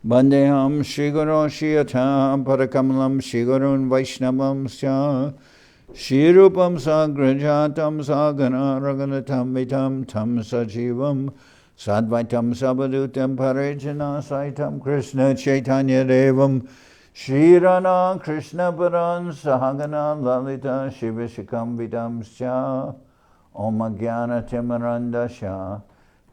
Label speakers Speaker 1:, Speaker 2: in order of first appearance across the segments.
Speaker 1: Bandeham Shri Guru Shiyatam Parakamalam Shri Gurun Vaishnavam Sya Shri Rupam Sagrajatam Sagana Raganatam Vitam Tam Sajivam Sadvaitam Sabadutam Parajana Saitam Krishna Chaitanya Devam Shri Rana Krishna Paran Sahagana Lalita Shivashikam Vidam Sya Om Jnana Timaranda Sya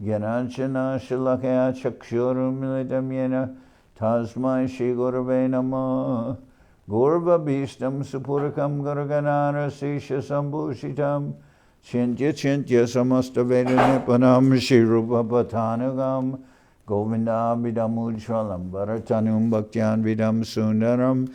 Speaker 1: Gyananjana Shilakaya Chakshurum Militam Yena Tasmai Shri Gurave Namah Gurva Bhishtam Supurakam Gurganara Sisha Sambhushitam Chintya Samasta Veda Nipanam Shri Rupa Patanagam Govinda Vidamujwalam Bharatanum Bhaktyan Vidam Sundaram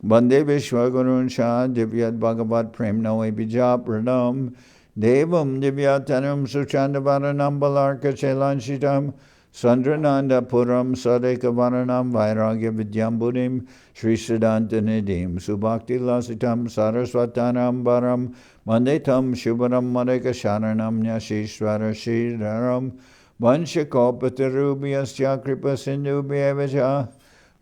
Speaker 1: Bande Vishwagurun Shah Divyat Bhagavat Prem Noe Bijapradam Devam Divyatanam Suchandavaranam Balarka Chelanshitam Sandrananda Puram Sadeka Varanam Vairagya Vidyambudim Sri Siddhanta Nidim Subhakti Lasitam Saraswatanam Baram Mandetam Shubharam Madeka Sharanam Nyashishwara Shridaram Vanshakopatarubyasya Kripa Sindhubhyevaja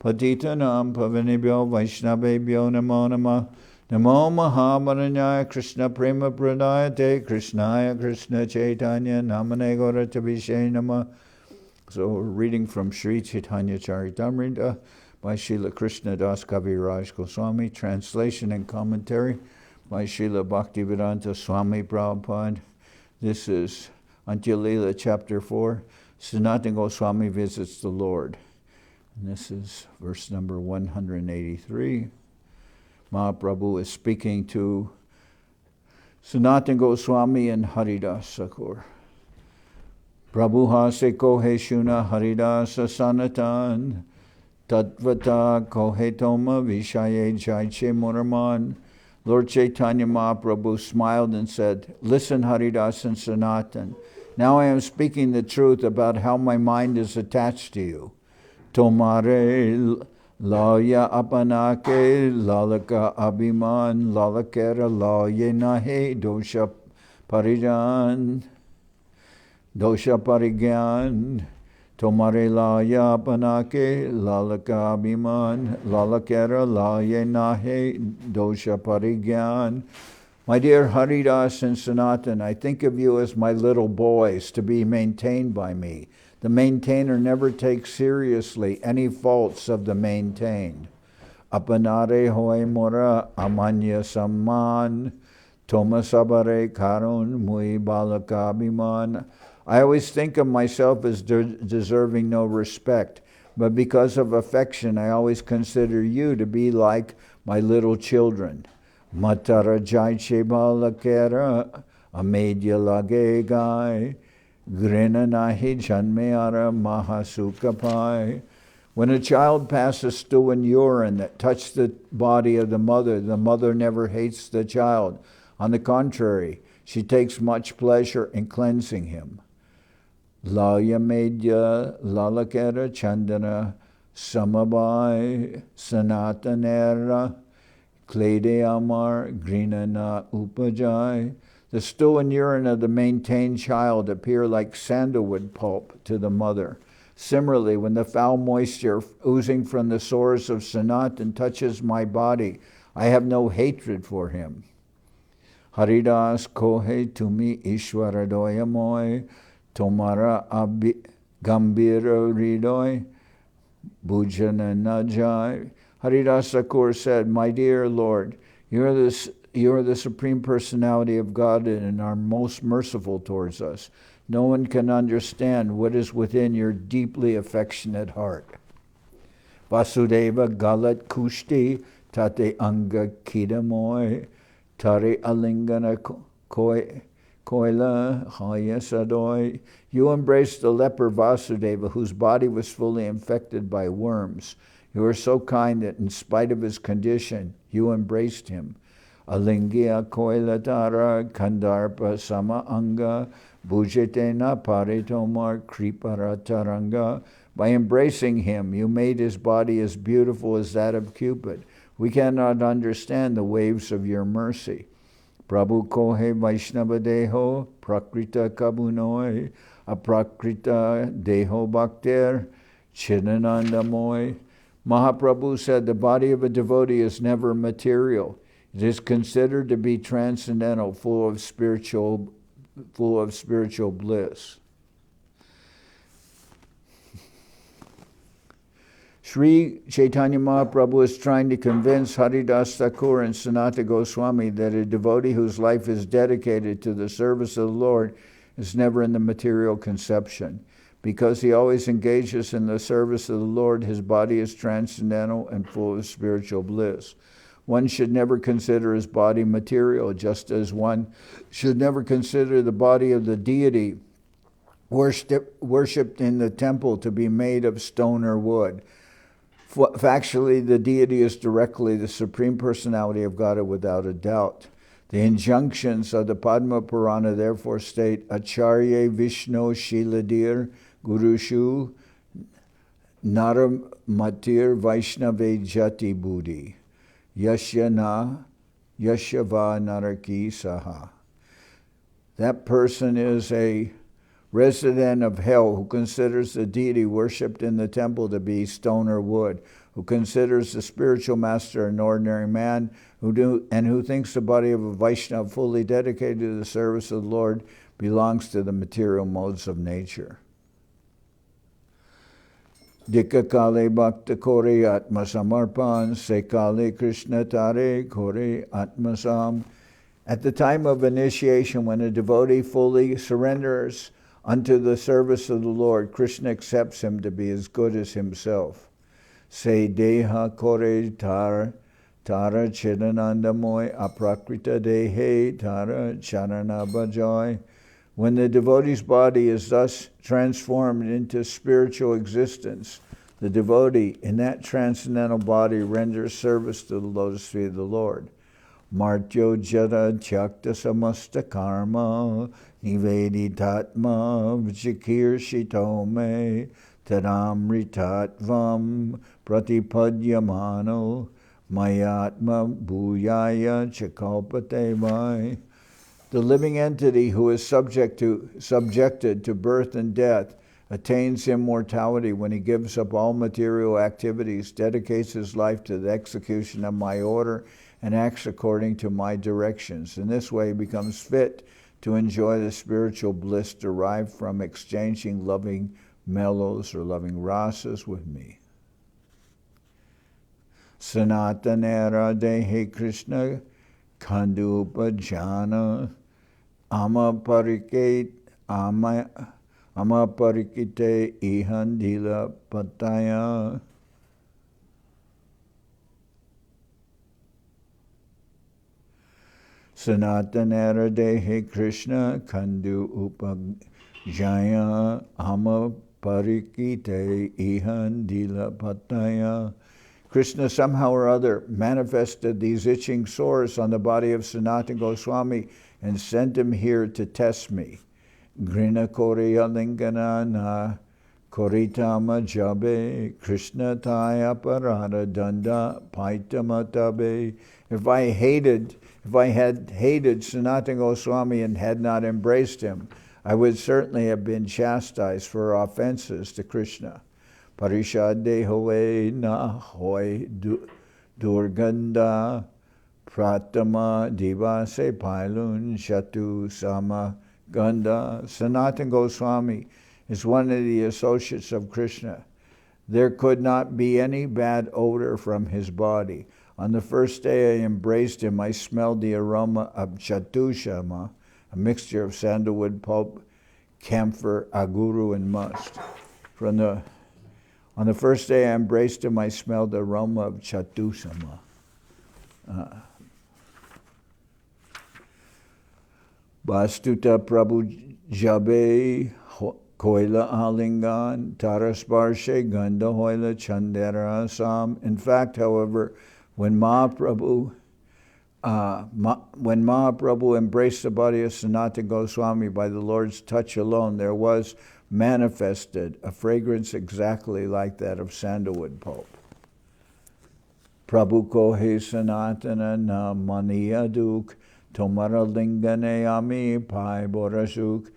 Speaker 1: Patitanam Pavanibhyo Vaishnavebhyo Namo Namah Namo Mahamaranyaya Krishna Prema Pradayate Krishnaya Krishna Chaitanya Namane Gauratavishe Nama. So we're reading from Sri Chaitanya Charitamrita by Srila Krishna Das Kaviraj Goswami, translation and commentary by Srila Bhaktivedanta Swami Prabhupada. This is Antya-lila chapter 4, Sanatan Goswami visits the Lord. And this is verse number 183. Mahaprabhu is speaking to Sanatan Goswami and Haridas Thakur. Prabhuha se kohe shuna Haridasa Sanatan Tatvata kohe toma vishaye jaiche muraman. Lord Chaitanya Mahaprabhu smiled and said, "Listen, Haridas and Sanatan. Now I am speaking the truth about how my mind is attached to you. Tomare Laya apanake lalaka abhiman lalakera laya nahe dosha parigyan tomare laya apanake lalaka abhiman lalakera laya nahe dosha parigyan." My dear Haridas and Sanatan, I think of you as my little boys to be maintained by me. The maintainer never takes seriously any faults of the maintained. Apanare hoy mora amanya samman tomasabare karun mui balakabiman. I always think of myself as deserving no respect, but because of affection, I always consider you to be like my little children. Mathura jaiche balakera amedya lage gai. Grinanahi janmeara mahasukapai. When a child passes stool and urine that touch the body of the mother never hates the child. On the contrary, she takes much pleasure in cleansing him. Laya medya lalakera chandana samabai sanatanera klede amar grinana upajai. The stool and urine of the maintained child appear like sandalwood pulp to the mother. Similarly, when the foul moisture oozing from the sores of Sanatan touches my body, I have no hatred for him. Haridas kohe tumi ishwaradoyamoy tomara gambira ridoy bhujana najai. Haridas Thakur said, "My dear Lord, you are the Supreme Personality of God and are most merciful towards us. No one can understand what is within your deeply affectionate heart." Vasudeva galat kushti tate anga kidamoy tare alingana koila hayasadoy. You embraced the leper Vasudeva, whose body was fully infected by worms. You are so kind that in spite of his condition, you embraced him. Alingya koilatara kandarpa sama anga bhujetena paritomar kriparataranga. By embracing him, you made his body as beautiful as that of Cupid. We cannot understand the waves of your mercy. Prabhu kohe Vaishnava deho prakrita kabunoi aprakrita deho bhakter Chidanandamoy. Mahaprabhu said the body of a devotee is never material. It is considered to be transcendental, full of spiritual bliss. Sri Chaitanya Mahaprabhu is trying to convince Haridas Thakur and Sanatana Goswami that a devotee whose life is dedicated to the service of the Lord is never in the material conception. Because he always engages in the service of the Lord, his body is transcendental and full of spiritual bliss. One should never consider his body material, just as one should never consider the body of the deity worshipped in the temple to be made of stone or wood. Factually, the deity is directly the Supreme Personality of Godhead without a doubt. The injunctions of the Padma Purana therefore state, Acharya Vishnu Shiladir Gurushu Naramatir Vaishnave Jati Buddhi Yashyana Yashyava Naraki Saha. That person is a resident of hell who considers the deity worshipped in the temple to be stone or wood, who considers the spiritual master an ordinary man, who thinks the body of a Vaishnava fully dedicated to the service of the Lord belongs to the material modes of nature. Dikka kale bhakta kore atma samarpan, se kale Krishna tare kore atma sam. At the time of initiation, when a devotee fully surrenders unto the service of the Lord, Krishna accepts him to be as good as himself. Se deha kore tara chidanandamoy aprakrita dehe tara charana bhajoy. When the devotee's body is thus transformed into spiritual existence, the devotee in that transcendental body renders service to the lotus feet of the Lord. Martyo jada chakta samasta karma niveditatma vijikir shitome tadamritatvam pratipadyamano mayatma bhuyaya chakalpate vai. The living entity who is subjected to birth and death attains immortality when he gives up all material activities, dedicates his life to the execution of my order, and acts according to my directions. In this way, he becomes fit to enjoy the spiritual bliss derived from exchanging loving mellows or loving rasas with me. Sanatanera dehe Krishna kandupajana amaparikite ihandila pataya. Sanatanera dehe Krishna kandu upajaya amaparikite ihandila pataya. Krishna somehow or other manifested these itching sores on the body of Sanatana Goswami and sent him here to test me. Grina Korea Lingana na Koritama Jabe Krishna Taya Parada Danda Paitamatabe. If I had hated Sanatana Goswami and had not embraced him, I would certainly have been chastised for offenses to Krishna. Parishade hoye na hoy durganda pratama divase pailun shatu sama ganda. Sanatana Goswami is one of the associates of Krishna. There could not be any bad odor from his body. On the first day I embraced him, I smelled the aroma of chatushama, a mixture of sandalwood pulp, camphor, aguru, and musk. On the first day I embraced him, I smelled the aroma of chatusama. Bastuta Prabhu Jabe Koila Alingan Tarasparshe Ganda Hoila Chandera Sam. In fact, however, when Mahaprabhu embraced the body of Sanatana Goswami by the Lord's touch alone, there was manifested a fragrance exactly like that of sandalwood pulp. Prabhu kohe sanatana na maniyaduk tomara lingane ami pai borasuk.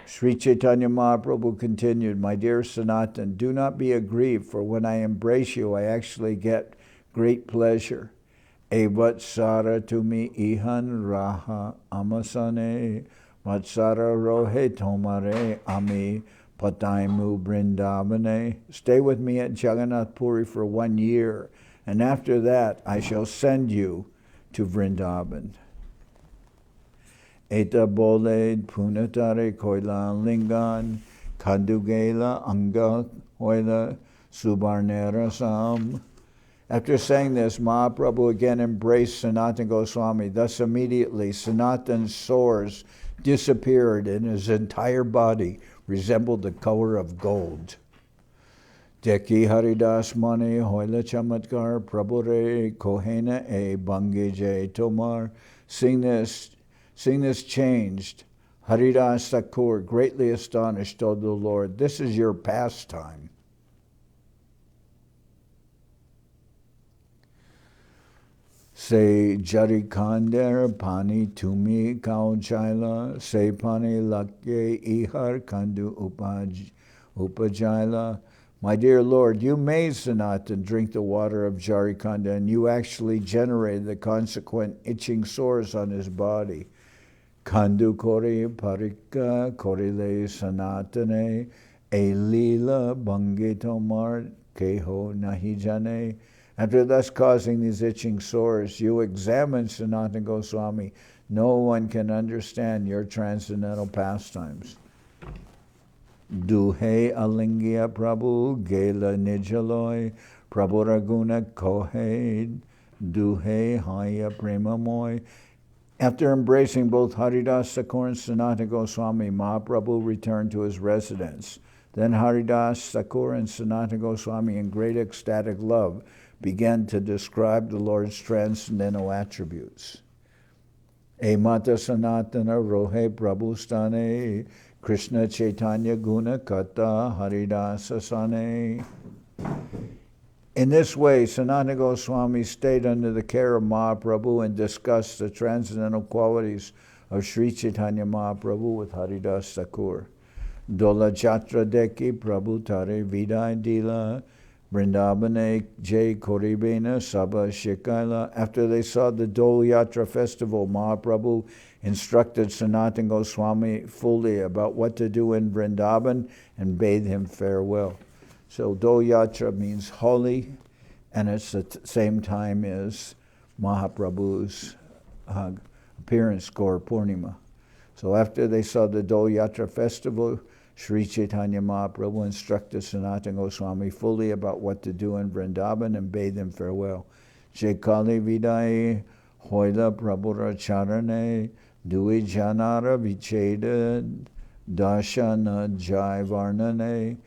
Speaker 1: Sri Chaitanya Mahaprabhu continued, my dear Sanatan, do not be aggrieved, for when I embrace you, I actually get great pleasure. E vatsara tumi ihan raha amasane, vatsara rohe tomare ami pataimu Vrindavane. Stay with me at Jagannath Puri for 1 year, and after that I shall send you to Vrindaban. Eta boled punatare koila lingan, kadugela anga hoila subarnera sam. After saying this, Mahaprabhu again embraced Sanatan Goswami. Thus immediately Sanatan's sores disappeared and his entire body resembled the color of gold. Deki Haridas Mani Hoila Chamatkar Prabhure Kohena E Bangije Tomar. Seeing this changed, Haridas Thakur, greatly astonished, told the Lord, this is your pastime. Say Jharikanda Pani Tumi Kaujaila, Say Pani Lakye Ihar Kandu Upajaila. My dear Lord, you made Sanatan drink the water of Jharikanda, and you actually generated the consequent itching sores on his body. Kandu Kori Parika Korile Sanatane Lila Bangitomar Keho Nahijane. After thus causing these itching sores, you examine Sanatan Goswami. No one can understand your transcendental pastimes. Duhe Alingya Prabhu Gela Nijaloy Prabhu Raguna Kohed Duhe Haya Premamoy. After embracing both Haridas Thakur and Sanatan Goswami, Mahaprabhu returned to his residence. Then Haridas Thakur and Sanatan Goswami, in great ecstatic love, began to describe the Lord's transcendental attributes. E Mata Sanatana Rohe Prabhustane Krishna Chaitanya Guna Kata Haridasa Sane. In this way, Sanatana Goswami stayed under the care of Mahaprabhu and discussed the transcendental qualities of Sri Chaitanya Mahaprabhu with Haridas Thakur. Dola Jatra Deki Prabhu Tare Vidai Dila Vrindabane Jai Koribena Sabha Shikaila. After they saw the Dol Yatra festival, Mahaprabhu instructed Sanatan Goswami fully about what to do in Vrindaban and bade him farewell. So Dol Yatra means holy, and it's the same time as Mahaprabhu's appearance, Gaur Purnima. So after they saw the Dol Yatra festival, Sri Chaitanya Mahaprabhu instructed Sanatan Goswami fully about what to do in Vrindaban and bade them farewell. Jekali Vidai Hoila Prabhura Charane Dui Janara Vicheda Dashana Jai Varnane.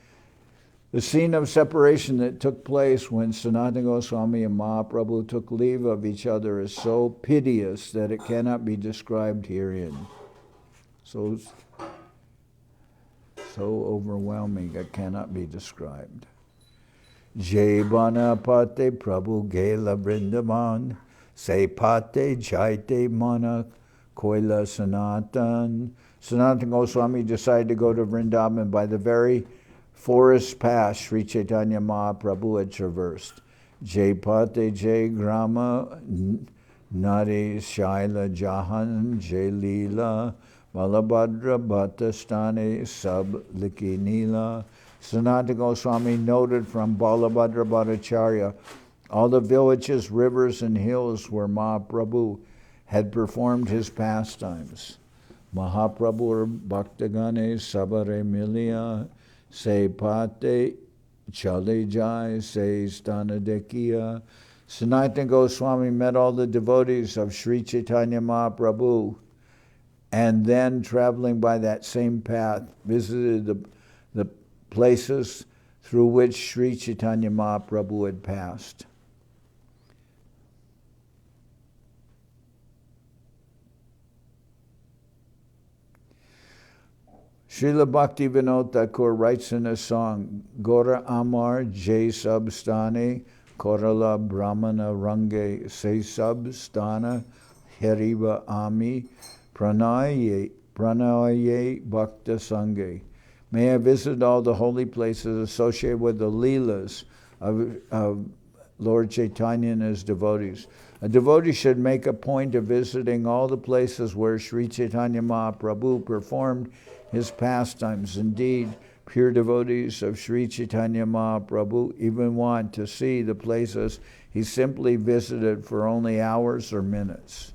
Speaker 1: The scene of separation that took place when Sanatan Goswami and Mahaprabhu took leave of each other is so piteous that it cannot be described herein. So overwhelming it cannot be described. Jai Bana Pate Prabhu Gela Vrindavan, Se Pate Jaite Mana Koila Sanatan. Sanatan Goswami decided to go to Vrindaban by the very forest path Sri Chaitanya Mahaprabhu had traversed. Jai Pate Jai Grama Nari Shaila Jahan Jai Lila Balabhadra Bhattastane Sab Liki Nila. Sanatana Goswami noted from Balabhadra Bhattacharya all the villages, rivers, and hills where Mahaprabhu had performed his pastimes. Mahaprabhu Bhaktagane Sabare Milia Se Pate Chale Jai Se Stana Dekiya. Sanatana Goswami met all the devotees of Sri Chaitanya Mahaprabhu, and then traveling by that same path, visited the places through which Sri Chaitanya Mahaprabhu had passed. Srila Bhakti Vinod Thakur writes in a song, Gora Amar Jai Sabstane Korala Brahmana Range Se Sabstana Heriva Ami Pranay Pranaye Bhakta Sanghe. May I visit all the holy places associated with the Leelas of Lord Chaitanya and his devotees. A devotee should make a point of visiting all the places where Sri Chaitanya Mahaprabhu performed his pastimes. Indeed, pure devotees of Sri Chaitanya Mahaprabhu even want to see the places he simply visited for only hours or minutes.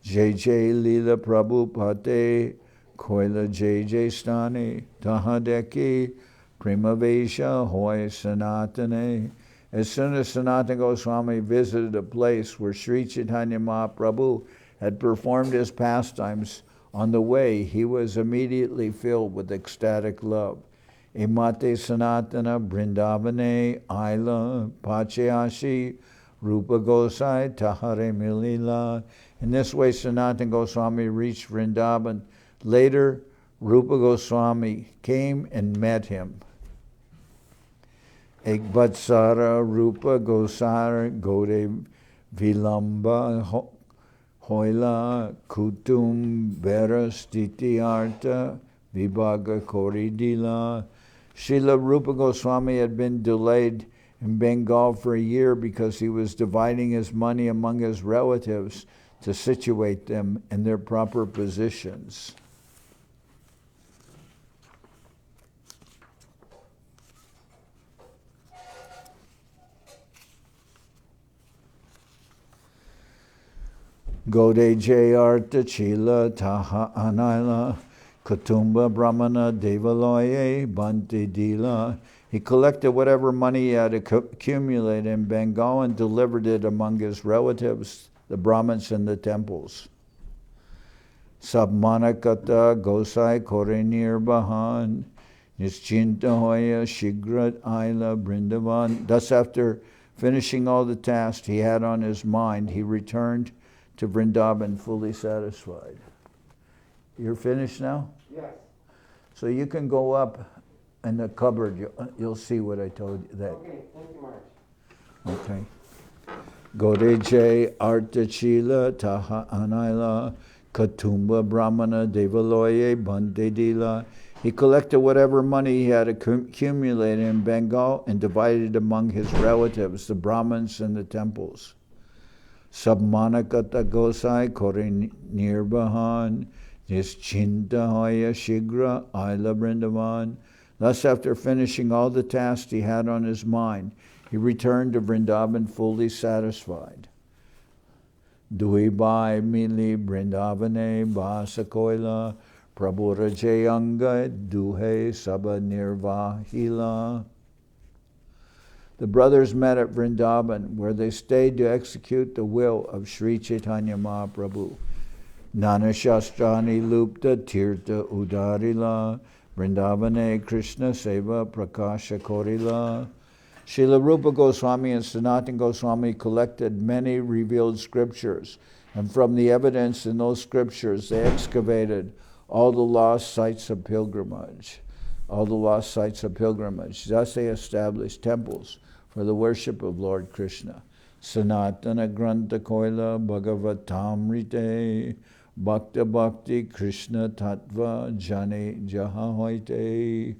Speaker 1: Jai Jai Lila Prabhupada, Koila Jai Jai Stani, Tahadeki, Primavesha Hoy Sanatane. As soon as Sanatan Goswami visited a place where Sri Chaitanya Mahaprabhu had performed his pastimes, on the way he was immediately filled with ecstatic love. Imate Sanatana Vrindavane Aila Pachayashi Rupa Gosai Tahare Milila. In this way Sanatan Goswami reached Vrindaban. Later, Rupa Goswami came and met him. Ekvatsara Rupa Gosara Gode Vilamba Hoila Kutum Vera Stiti Arta Vibhaga Koridila. Srila Rupa Goswami had been delayed in Bengal for a year because he was dividing his money among his relatives to situate them in their proper positions. Gode Jayarta Chila Taha Anaila Kutumba Brahmana Devaloye Bante Dila. He collected whatever money he had accumulated in Bengal and delivered it among his relatives, the Brahmins in the temples. Sabmanakata Gosai Korenir Bahan Nischinta Hoya Shigrat Aila Vrindavan. Thus, after finishing all the tasks he had on his mind, he returned to Vrindaban fully satisfied. You're finished now?
Speaker 2: Yes.
Speaker 1: So you can go up in the cupboard. You'll see what I told you. That.
Speaker 2: Okay, thank you, Marge.
Speaker 1: Okay. Godeje Artachila Taha Anaila Katumba Brahmana Devaloye Bandedila. He collected whatever money he had accumulated in Bengal and divided it among his relatives, the Brahmins in the temples. Sabmanakata Gosai Kore Nirbahan Nischinta Hoya Shigra Aila Vrindavan. Thus, after finishing all the tasks he had on his mind, he returned to Vrindavan fully satisfied. Duibai Mili Vrindavane Basakoila Prabhura Jayanga Duhe Saba Nirvahila. The brothers met at Vrindaban, where they stayed to execute the will of Sri Chaitanya Mahaprabhu. Nana Shastrani Lupta Tirtha Udarila Vrindavane Krishna Seva Prakasha Korila. Srila Rupa Goswami and Sanatan Goswami collected many revealed scriptures, and from the evidence in those scriptures they excavated all the lost sites of pilgrimage. Thus they established temples for the worship of Lord Krishna. Sanatana Granta Koila Bhagavatamrite Bhakta Bhakti Krishna Tattva Jane Jahahoite.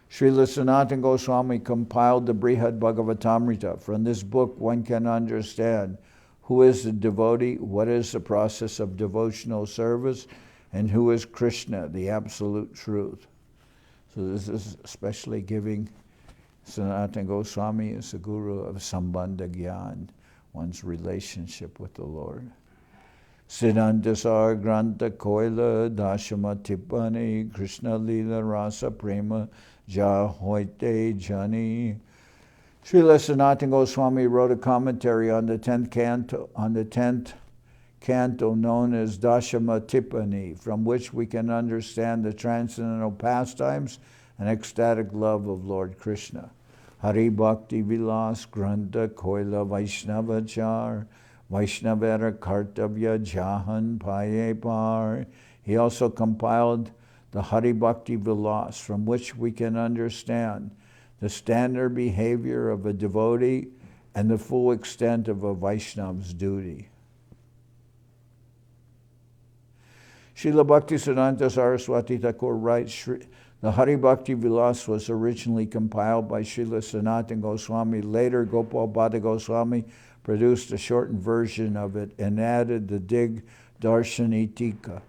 Speaker 1: Srila Sanatan Goswami compiled the Brihad Bhagavatamrita. From this book one can understand who is the devotee, what is the process of devotional service, and who is Krishna, the absolute truth. So this is especially giving Sanatan Goswami as the guru of Sambandha Gyan, one's relationship with the Lord. Siddhantasar Granta Koila Dashama Tippani Krishna Lila Rasa Prema Jahoite Jani. Srila Sanatan Goswami wrote a commentary on the 10th canto known as Dashama Tippani, from which we can understand the transcendental pastimes and ecstatic love of Lord Krishna. Hari Bhakti Vilas Granta Koila Vaishnavachar Vaishnavera Kartavya Jahan Paye Par. He also compiled the Hari Bhakti Vilas, from which we can understand the standard behavior of a devotee and the full extent of a Vaishnava's duty. Srila Bhaktisiddhanta Saraswati Thakur writes, the Hari Bhakti Vilas was originally compiled by Srila Sanatan Goswami. Later, Gopal Bhatta Goswami produced a shortened version of it and added the Dig Darshani Tika.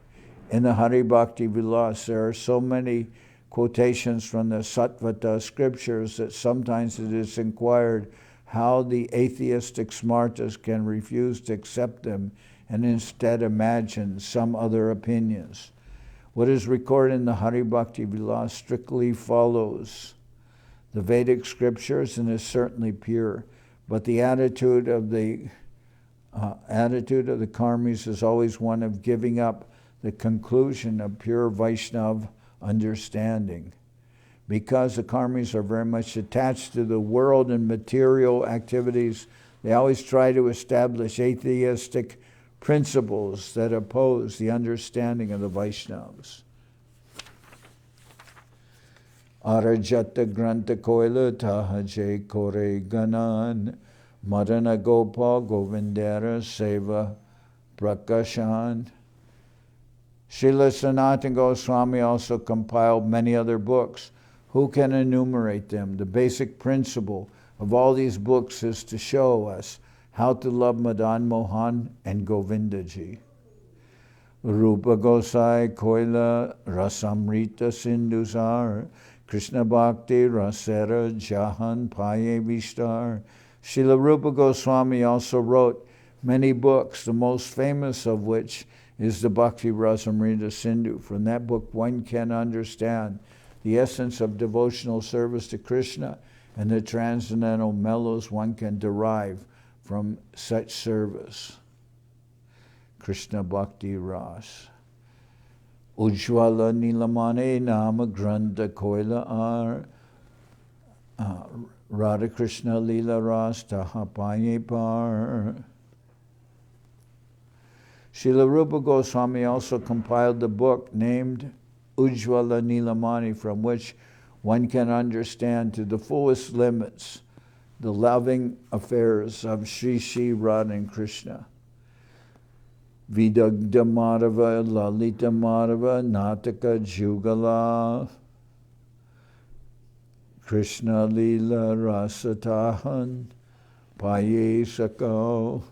Speaker 1: In the Hari Bhakti Vilas, there are so many quotations from the Sattvata scriptures that sometimes it is inquired how the atheistic smartas can refuse to accept them and instead imagine some other opinions. What is recorded in the Hari Bhakti Vilas strictly follows the Vedic scriptures and is certainly pure, but the attitude of the karmis is always one of giving up the conclusion of pure Vaishnava understanding. Because the karmis are very much attached to the world and material activities, they always try to establish atheistic principles that oppose the understanding of the Vaishnavas. Arajata Granta Koila Tahaje Kore Ganan Madana Gopal Govindara Seva Prakashan. Srila Sanatan Goswami also compiled many other books. Who can enumerate them? The basic principle of all these books is to show us how to love Madan Mohan and Govindaji. Rupa Gosai Koila Rasamrita Sindhusar Krishna Bhakti Rasera Jahan Paye Vishtar. Srila Rupa Goswami also wrote many books, the most famous of which is the Bhakti Rasamrita Sindhu. From that book one can understand the essence of devotional service to Krishna and the transcendental mellows one can derive from such service. Krishna Bhakti Ras. Ujjwala Nilamane Nama Granda Koila Ar Radha Krishna Lila Ras Tahapaye Par. Srila Rupa Goswami also compiled the book named Ujjwala Nilamani, from which one can understand to the fullest limits the loving affairs of Sri Sri Radha and Krishna. Vidagda Madhava, Lalita Madhava, Nataka Jugala, Krishna Lila Rasatahan, Paye Sako.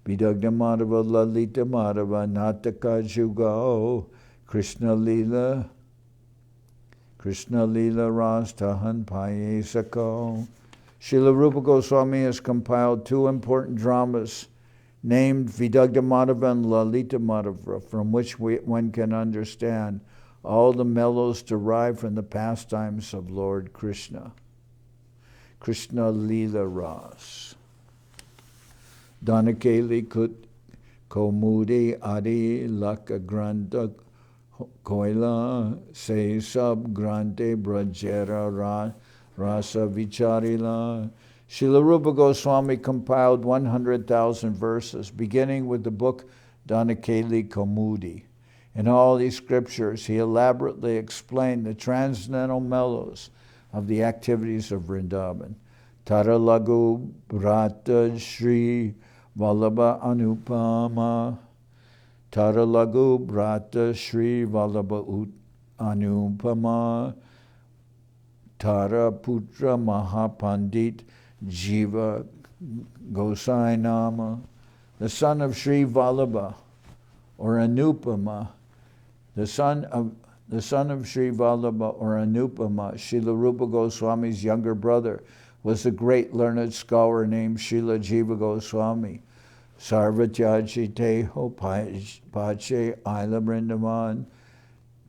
Speaker 1: Vidagda Madhava, Lalita Madhava, Nataka Jugao, Krishna Lila Ras Tahan Paye Sako. Srila Rupa Goswami has compiled two important dramas named Vidagda Madhava and Lalita Madhava, from which one can understand all the mellows derived from the pastimes of Lord Krishna. Krishna Lila Ras. Danakeli Kut Komudi Adi Laka Granta Koila Se Sab Grante Brajera Rasa Vicharila. Srila Rupa Goswami compiled 100,000 verses, beginning with the book Danakeli Komudi. In all these scriptures, he elaborately explained the transcendental mellows of the activities of Vrindaban. Tara Lagu Brata Shri Vallabha Anupama. Tara Lagu Brata Shri Vallabha Anupama. Tara Putra Mahapandit Jiva Gosai Nama. The son of Sri Vallabha, or Anupama, the son of Sri Vallabha or Anupama, Srila Rupa Goswami's younger brother, was a great learned scholar named Srila Jiva Goswami. Sarvatyaji Teho Pache Aila Vrindavan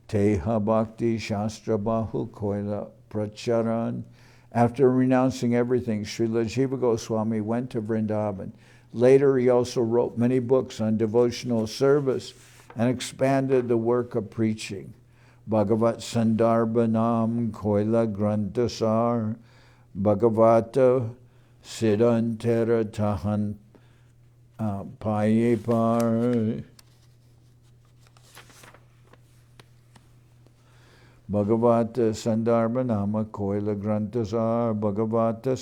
Speaker 1: Teha Bhakti Shastra Bahu Koila Pracharan. After renouncing everything, Srila Jiva Goswami went to Vrindaban. Later, he also wrote many books on devotional service and expanded the work of preaching. Bhagavat Sandarbhanam Koila Grantasar Bhagavata Siddhantara Tahan Payepar. Bhagavata Sandarbhanama Koila Grantasar Bhagavata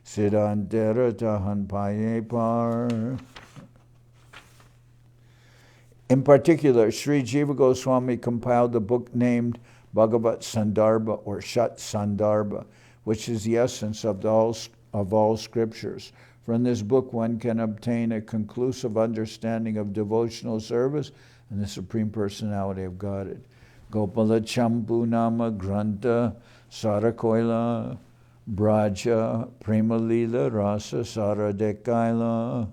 Speaker 1: Siddhantara Tahan Payepar. In particular, Sri Jiva Goswami compiled a book named Bhagavat Sandarbha or Shat Sandarbha, which is the essence of all scriptures. From this book, one can obtain a conclusive understanding of devotional service and the Supreme Personality of Godhead. Gopala Champu Nama Granta Sarakoila Braja Prema-lila Rasa Saradekaila.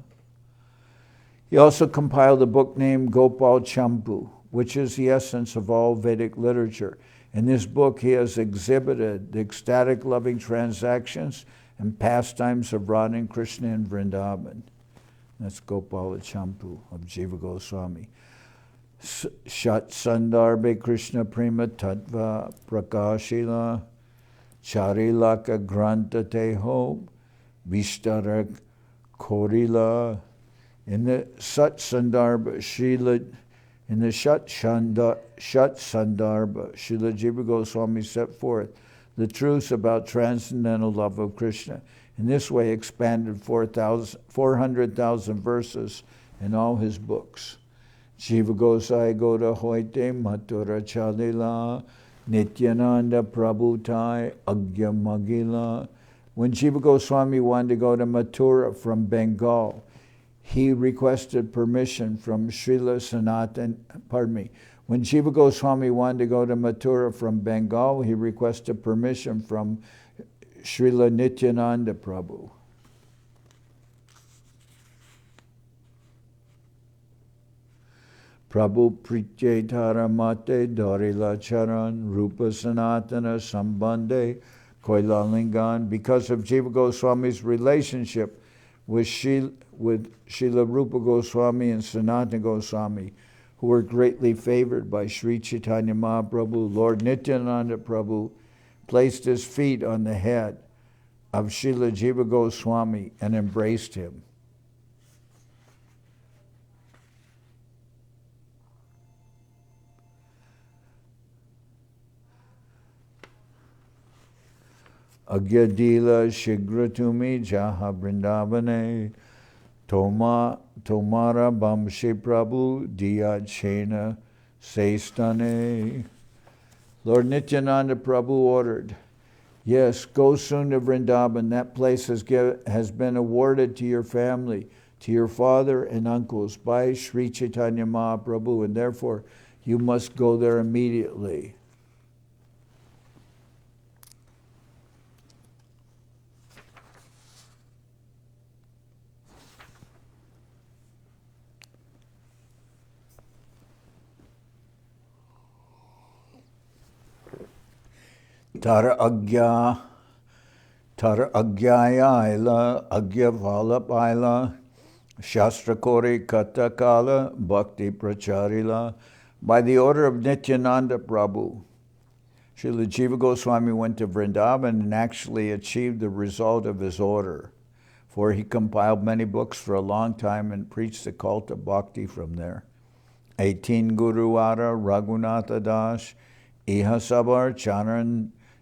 Speaker 1: He also compiled a book named Gopal Champu, which is the essence of all Vedic literature. In this book, he has exhibited the ecstatic loving transactions and pastimes of Radha and Krishna in Vrindaban. That's Gopala Champu of Jiva Goswami. Shat Sandarbhe Krishna Prema Tattva Prakashila Charilaka Granta Teho Vishtarak Korila. In the Sat Sandarbha Srila Shandarbha, Srila Jiva Goswami set forth the truths about transcendental love of Krishna. In this way, expanded 400,000 verses in all his books. Jiva Gosai Goda Hoite Mathura Chalila Nityananda Prabhutai Agya Magila. When Jiva Goswami wanted to go to Mathura from Bengal, he requested permission from Srila When Jiva Goswami wanted to go to Mathura from Bengal, he requested permission from Srila Nityananda Prabhu. Prabhu Prityaitara Mate Dorila Charan Rupa Sanatana Sambandhe Koilalingan. Because of Jiva Goswami's relationship with Srila Rupa Goswami and Sanatana Goswami, who were greatly favored by Sri Chaitanya Mahaprabhu, Lord Nityananda Prabhu placed his feet on the head of Srila Jiva Goswami and embraced him. Agyadila Shigratumi Jaha Vrindavane Tomara Bamshi Prabhu Diya Chena Sestane. Lord Nityananda Prabhu ordered, yes, go soon to Vrindaban. That place has been awarded to your family, to your father and uncles by Sri Chaitanya Mahaprabhu, and therefore you must go there immediately. Tar Agyaya Ila Agya Valapaila Shastrakori Katakala Bhakti Pracharila. By the order of Nityananda Prabhu, Srila Jiva Goswami went to Vrindaban and actually achieved the result of his order, for he compiled many books for a long time and preached the cult of bhakti from there. 18 Guruwara Raghunatha Das Iha Sabar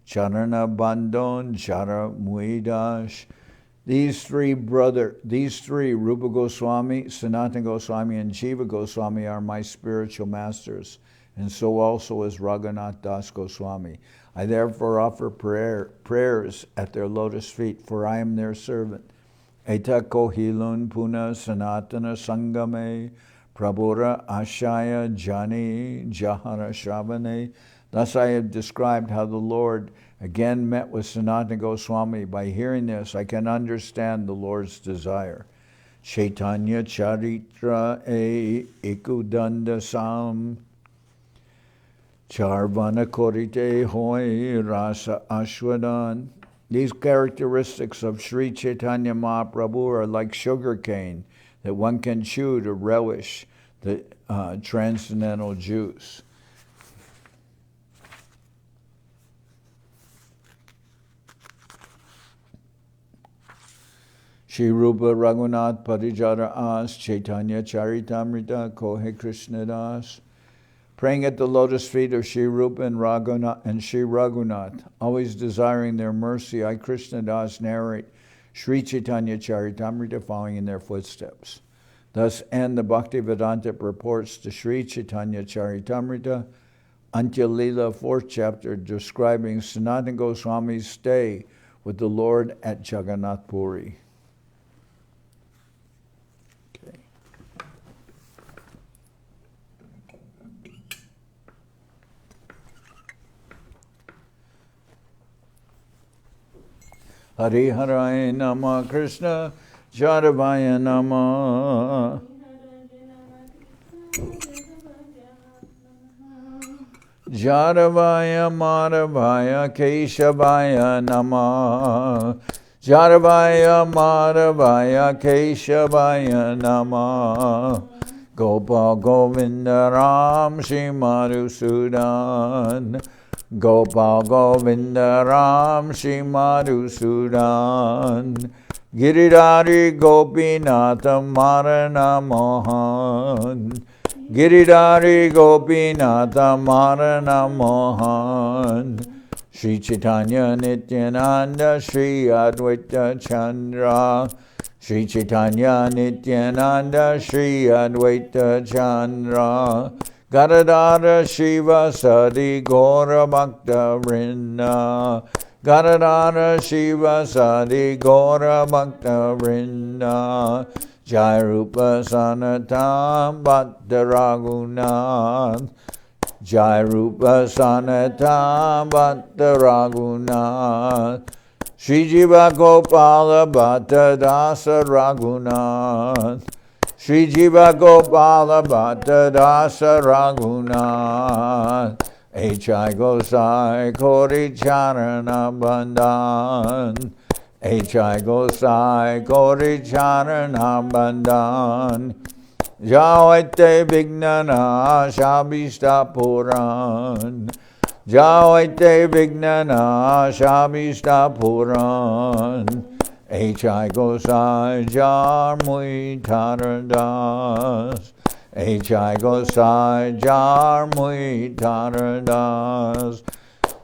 Speaker 1: Charana Bandon Chara Muidash. These three, Rupa Goswami, Sanatana Goswami, and Jiva Goswami, are my spiritual masters, and so also is Raghunath Das Goswami. I therefore offer prayers at their lotus feet, for I am their servant. Eta kohilun puna sanatana sangame prabhura ashaya jani jahara shravane. Thus I have described how the Lord again met with Sanatana Goswami. By hearing this, I can understand the Lord's desire. Chaitanya Charitra Ikudanda Sam Charvana Korite Hoy Rasa Ashwadan. These characteristics of Sri Chaitanya Mahaprabhu are like sugar cane that one can chew to relish the transcendental juice. Shri Rupa Raghunath Parijara As Chaitanya Charitamrita Kohe Krishna Das. Praying at the lotus feet of Shri Rupa and Shri Raghunath, always desiring their mercy, I Krishna Das narrate Sri Chaitanya Charitamrita, following in their footsteps. Thus end the Bhaktivedanta purports to Sri Chaitanya Charitamrita, Antya-lila, 4th chapter, describing Sanatan Goswami's stay with the Lord at Jagannath Puri. Okay. Hari Haraya Nama Krishna Jadavaya Nama Jadavaya Madhavaya Keshavaya Nama Jadavaya Madhavaya Keshavaya Nama Gopal Govinda Ram Shri Madhusudan Gopal Govinda Ram Shri Madhusudan Giridhari Gopinatha Marana Mohan Giridhari Gopinatha Marana Mohan Sri Chaitanya Nityananda Sri Advaita Chandra Sri Chaitanya Nityananda Sri Advaita Chandra Gadadhara Shiva Sadi Gaura Bhakta Vrinda Gadadhara Shiva Sadi Gaura Bhakta Vrinda Jai Rupa Sanatan Bhatta Raghunath Jai Rupa Sanatan Bhatta Raghunath Shri Jiva Gopala Bhatta Dasa Raghunath Shri Jiva Gopala Bhatta Dasa Raghunath H.I. Gosai Kori Charana Bandhan H.I. Gosai Kori Charana Bandhan Jawaite Vignana Shabishta Puran Jawaite Vignana Shabishta Puran H.I. Gosai Jarmui Taradas H.I. Gosai Jarmui Taradas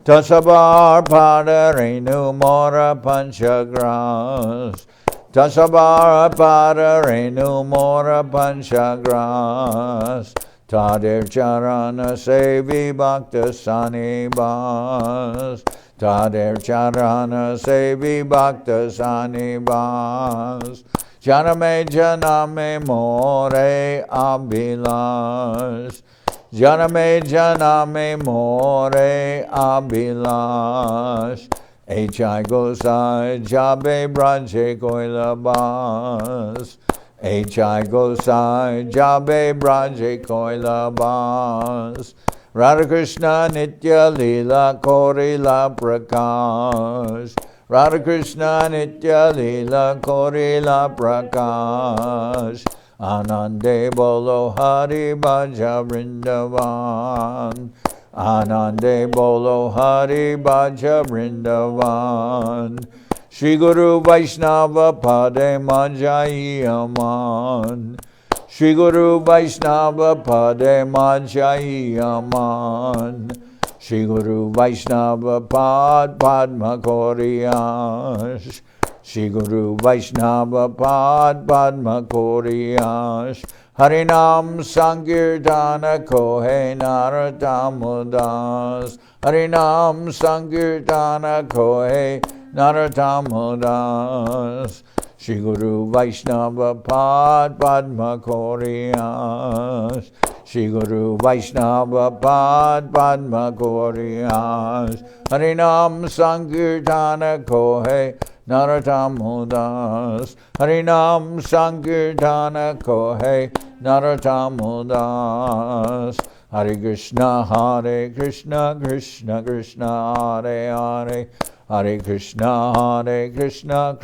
Speaker 1: Tasabar Padarenu Mora Panchagras Tasabar Padarenu Mora Panchagras Tadir Charana Sevi Bhakta Sanibas Tadir Charana Sevi Bhakta Sanibas Janame More Abhilash Janame More Abhilash H.I. Gosai Jabe Braje Koilabas H.I. Gosai Jabe Braje Koilabas Radhakrishna Antya-lila Korila Prakash Radhakrishna Antya-lila Korila Prakash Anande Bolo Hari Bhaja Vrindavan Anande Bolo Hari Bhaja Vrindavan Shri Guru Vaishnava Pade Majai Aman Shri Guru Vaishnava Pade Majai Aman Shri Guru Vaishnava Pad Padma Koriyash Shri Guru Vaishnava Pad Padma Koriyash Harinam Sankirtana Kohe Naratamudas Harinam Sankirtana Kohe Naratamudas Shri Guru Vaishnava Pad Padma Koriyash Shri Guru Vaishnava Pad Padma Koriyash Harinam Sankirtana Kohe Naratamudas Harinam Sankirtana Kohe Naratamudas Hare Krishna Krishna Krishna Hare Hare Hare Krishna Krishna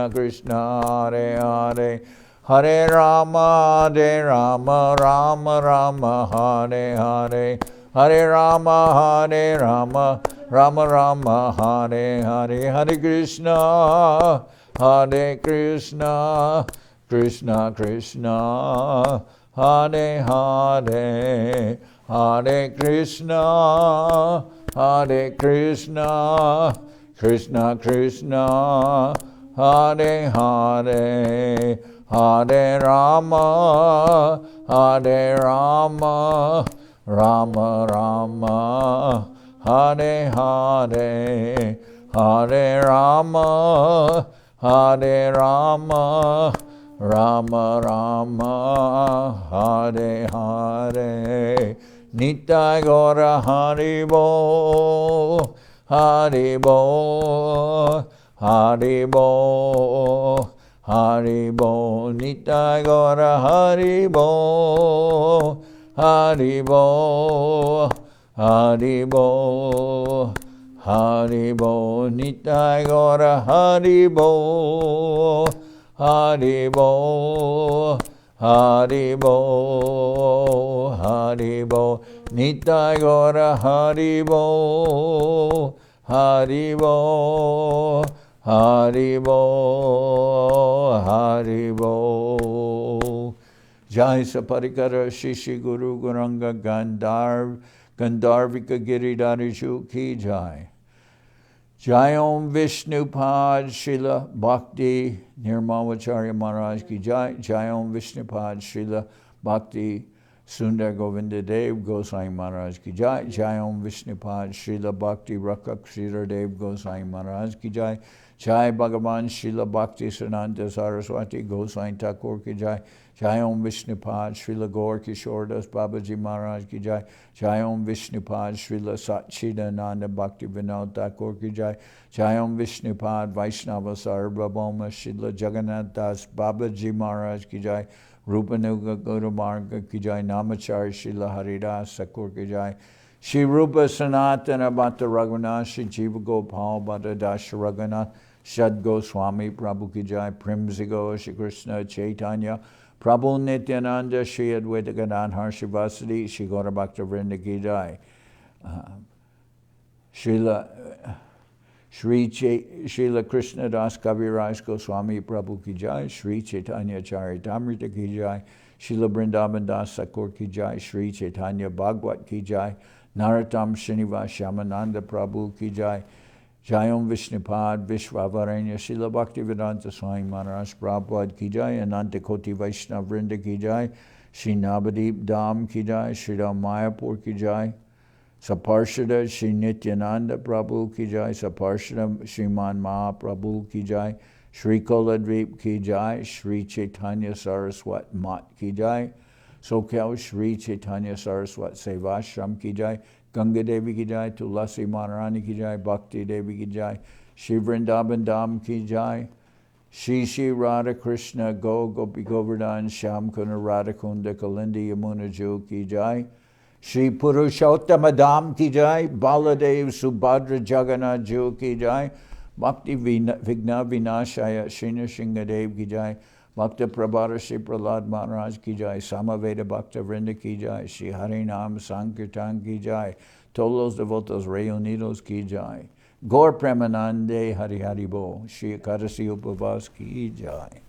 Speaker 1: Krishna Hare Hare Hare Rama Rama Rama Hare Hare Hare Rama Rama Rama Hare Hare Hare Krishna Krishna Krishna Krishna Hare Hare Hare Krishna Krishna Krishna Krishna Hare Hare Hare Rama, Hare Rama, Rama Rama, Hare Hare, Hare Rama, Hare Rama, Rama Rama, Hare Hare. Nitai Gaura Haribo, Haribo, Haribo, Haribo, Nitai Gaura Haribo, Haribo, Haribo, Haribo, Nitai Gaura Haribo, Haribo, Haribo, Haribo, Nitai Gaura Haribo, Haribo, Haribo, Haribo. Jai Saparikara Shishi Guru Guranga Gandharvika Giridharishu Ki Jai. Jai Om Vishnupad Srila Bhakti Nirmamacharya Maharaj Ki Jai. Jai Om Vishnupad Srila Bhakti Sundar Govinda Dev Gosai Maharaj Ki Jai. Jai Om Vishnupad Srila Bhakti Rakak Sridhar Dev Gosai Maharaj Ki Jai. Jai Bhagavan Srila Bhakti Siddhanta Saraswati Gosai Thakur Ki Jai. Jai Om Vishnupad Srila Gaur Kishordas Babaji Maharaj Ki Jai. Jai Om Vishnupad Srila Satchidananda Bhakti Vinod Thakur Ki Jai. Jai Om Vishnupad Vaishnava Sarvabhauma Srila Jagannath Das Babaji Maharaj Ki Jai. Rupanuga Guru Marga Ki Jai. Namachar Srila Haridas Thakur Ki Jai. Shri Rupa Sanatana Bhatta Raghunath Shri Jiva Gopal Bhatta Dasha Raghunath Shad Goswami Prabhu Ki Jai. Primzigo Shri Krishna Chaitanya Prabhu Nityananda Shri Advaita Gadadhar Shivasadi Shri Gaura Bhakta Vrinda Ki Jai. Srila Krishna Das Kaviraj Goswami Prabhu Ki Jai. Sri Chaitanya Charitamrita Ki Jai. Srila Vrindaban Das Thakur Ki Jai. Sri Chaitanya Bhagwat Ki Jai. Narottam Srinivas Shyamananda Prabhu Ki Jai. Jai Om Vishnupad Vishwavaranya Srila Bhaktivedanta Swami Maharaj Prabhupada Ki Jai. Ananta Koti Vaishnav Vrinda Ki Jai. Shri Navadip Dham Ki Jai. Shri Ram Mayapur Ki Jai. Saparshada Shri Nityananda Prabhu Ki Jai. Saparshada Shriman Mahaprabhu Ki Jai. Shri Koladvip Ki Jai. Shri Chaitanya Saraswat Mat Ki Jai. Sokyao Shri Chaitanya Saraswat Sevashram Ki Jai. Ganga Devi Ki Jai. Tulasi Maharani Ki Jai. Bhakti Devi Ki Jai. Shri Vrindaban Dham Ki Jai. Shri Shri Radha Krishna Gopi Govardhan Shyam Kuna Radha Kunda Kalindi Yamuna Ju Ki Jai. Shri Purushottama Dham Ki Jai. Baladev Subhadra Jagannath Ju Ki Jai. Bhakti Vigna Vinashaya Shri Nrsingadev Ki Jai. Bhakta Prabhara Shri Prahlad Maharaj Ki Jai. Samaveda Bhakta Vrinda Ki Jai. Shri Harinam Sankirtan Ki Jai. Todos los devotos reunidos Ki Jai. Gaur Premanande Hari Hari Bo. Shri Akarasi Upavas Ki Jai.